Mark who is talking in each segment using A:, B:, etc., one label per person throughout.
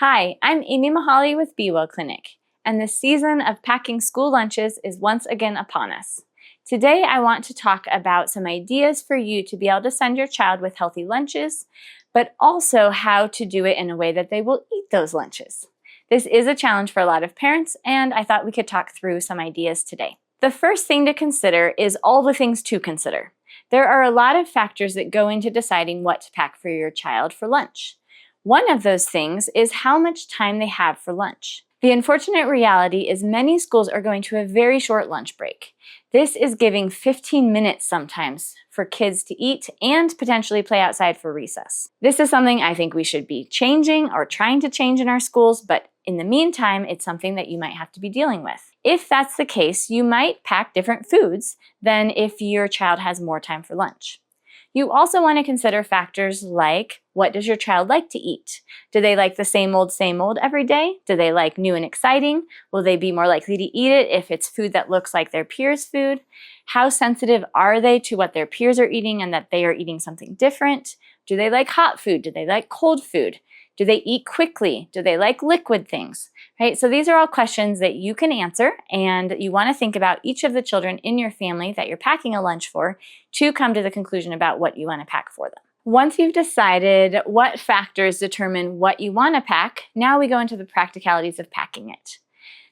A: Hi, I'm Amy Mahaly with Be Well Clinic, and the season of packing school lunches is once again upon us. Today, I want to talk about some ideas for you to be able to send your child with healthy lunches, but also how to do it in a way that they will eat those lunches. This is a challenge for a lot of parents, and I thought we could talk through some ideas today. The first thing to consider is all the things to consider. There are a lot of factors that go into deciding what to pack for your child for lunch. One of those things is how much time they have for lunch. The unfortunate reality is many schools are going to a very short lunch break. This is giving 15 minutes sometimes for kids to eat and potentially play outside for recess. This is something I think we should be changing or trying to change in our schools, but in the meantime, it's something that you might have to be dealing with. If that's the case, you might pack different foods than if your child has more time for lunch. You also want to consider factors like, what does your child like to eat? Do they like the same old every day? Do they like new and exciting? Will they be more likely to eat it if it's food that looks like their peers' food? How sensitive are they to what their peers are eating and that they are eating something different? Do they like hot food? Do they like cold food? Do they eat quickly? Do they like liquid things? Right? So these are all questions that you can answer, and you want to think about each of the children in your family that you're packing a lunch for to come to the conclusion about what you want to pack for them. Once you've decided what factors determine what you want to pack, now we go into the practicalities of packing it.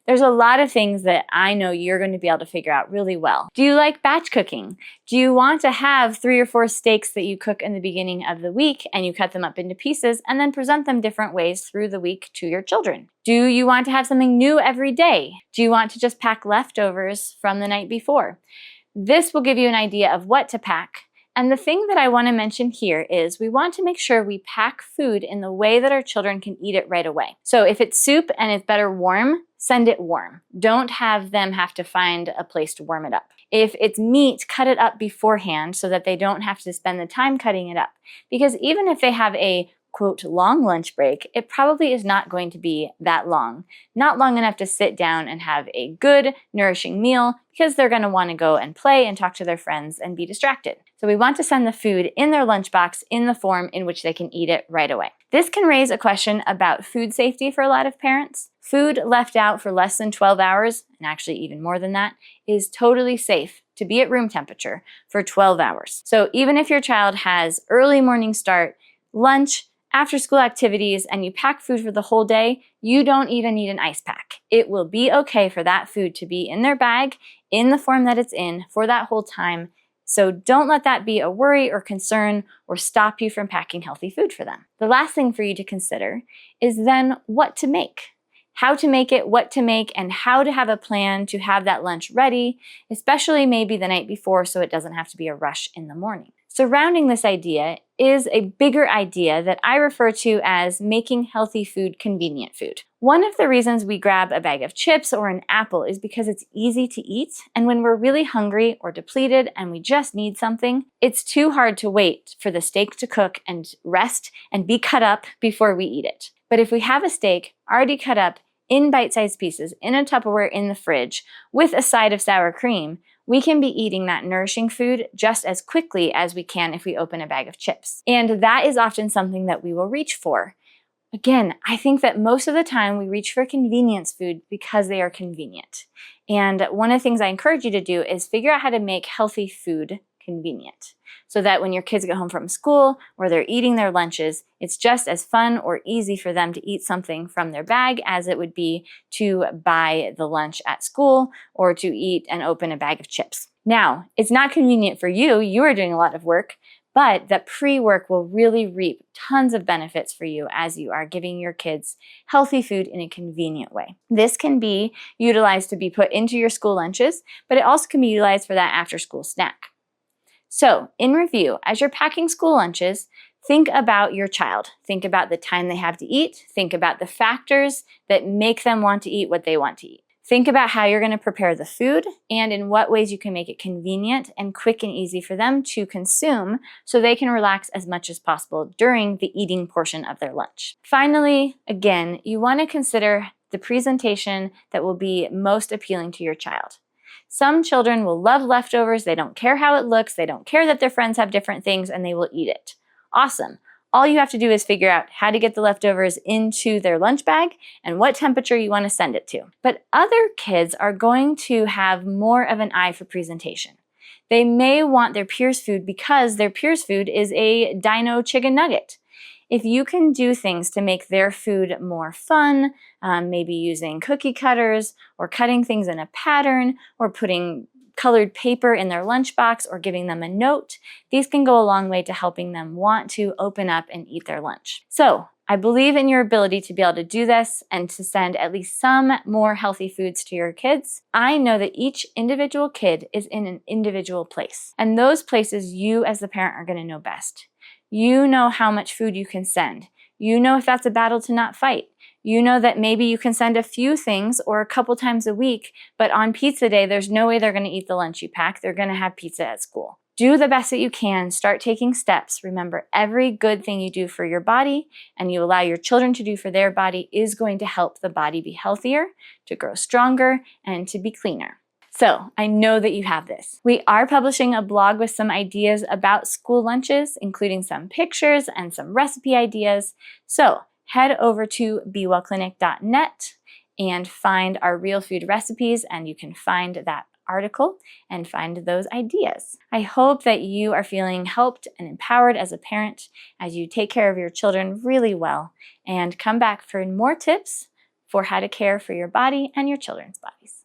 A: There's a lot of things that I know you're going to be able to figure out really well. Do you like batch cooking? Do you want to have 3 or 4 steaks that you cook in the beginning of the week and you cut them up into pieces and then present them different ways through the week to your children? Do you want to have something new every day? Do you want to just pack leftovers from the night before? This will give you an idea of what to pack. And the thing that I want to mention here is we want to make sure we pack food in the way that our children can eat it right away. So if it's soup and it's better warm, send it warm. Don't have them have to find a place to warm it up. If it's meat, cut it up beforehand so that they don't have to spend the time cutting it up. Because even if they have a quote long lunch break, it probably is not going to be that long. Not long enough to sit down and have a good, nourishing meal because they're going to want to go and play and talk to their friends and be distracted. So we want to send the food in their lunchbox in the form in which they can eat it right away. This can raise a question about food safety for a lot of parents. Food left out for less than 12 hours, and actually even more than that, is totally safe to be at room temperature for 12 hours. So even if your child has early morning start, lunch, after school activities, and you pack food for the whole day, you don't even need an ice pack. It will be okay for that food to be in their bag, in the form that it's in, for that whole time. So don't let that be a worry or concern or stop you from packing healthy food for them. The last thing for you to consider is then what to make. How to make it, what to make, and how to have a plan to have that lunch ready, especially maybe the night before so it doesn't have to be a rush in the morning. Surrounding this idea is a bigger idea that I refer to as making healthy food convenient food. One of the reasons we grab a bag of chips or an apple is because it's easy to eat, and when we're really hungry or depleted and we just need something, it's too hard to wait for the steak to cook and rest and be cut up before we eat it. But if we have a steak already cut up in bite-sized pieces in a Tupperware in the fridge with a side of sour cream, we can be eating that nourishing food just as quickly as we can if we open a bag of chips. And that is often something that we will reach for. Again, I think that most of the time we reach for convenience food because they are convenient. And one of the things I encourage you to do is figure out how to make healthy food convenient, so that when your kids get home from school or they're eating their lunches, it's just as fun or easy for them to eat something from their bag as it would be to buy the lunch at school or to eat and open a bag of chips. Now, it's not convenient for you. You are doing a lot of work, but that pre-work will really reap tons of benefits for you as you are giving your kids healthy food in a convenient way. This can be utilized to be put into your school lunches, but it also can be utilized for that after-school snack. So, in review, as you're packing school lunches, think about your child. Think about the time they have to eat. Think about the factors that make them want to eat what they want to eat. Think about how you're going to prepare the food and in what ways you can make it convenient and quick and easy for them to consume so they can relax as much as possible during the eating portion of their lunch. Finally, again, you want to consider the presentation that will be most appealing to your child. Some children will love leftovers. They don't care how it looks. They don't care that their friends have different things, and they will eat it. Awesome. All you have to do is figure out how to get the leftovers into their lunch bag and what temperature you want to send it to. But other kids are going to have more of an eye for presentation. They may want their peers' food because their peers' food is a dino chicken nugget. If you can do things to make their food more fun, maybe using cookie cutters or cutting things in a pattern or putting colored paper in their lunchbox or giving them a note, these can go a long way to helping them want to open up and eat their lunch. So I believe in your ability to be able to do this and to send at least some more healthy foods to your kids. I know that each individual kid is in an individual place, and those places you as the parent are going to know best. You know how much food you can send. You know if that's a battle to not fight. You know that maybe you can send a few things or a couple times a week, but on pizza day, there's no way they're going to eat the lunch you pack. They're going to have pizza at school. Do the best that you can. Start taking steps. Remember, every good thing you do for your body and you allow your children to do for their body is going to help the body be healthier, to grow stronger, and to be cleaner. So I know that you have this. We are publishing a blog with some ideas about school lunches, including some pictures and some recipe ideas. So head over to bewellclinic.net and find our real food recipes, and you can find that article and find those ideas. I hope that you are feeling helped and empowered as a parent as you take care of your children really well, and come back for more tips for how to care for your body and your children's bodies.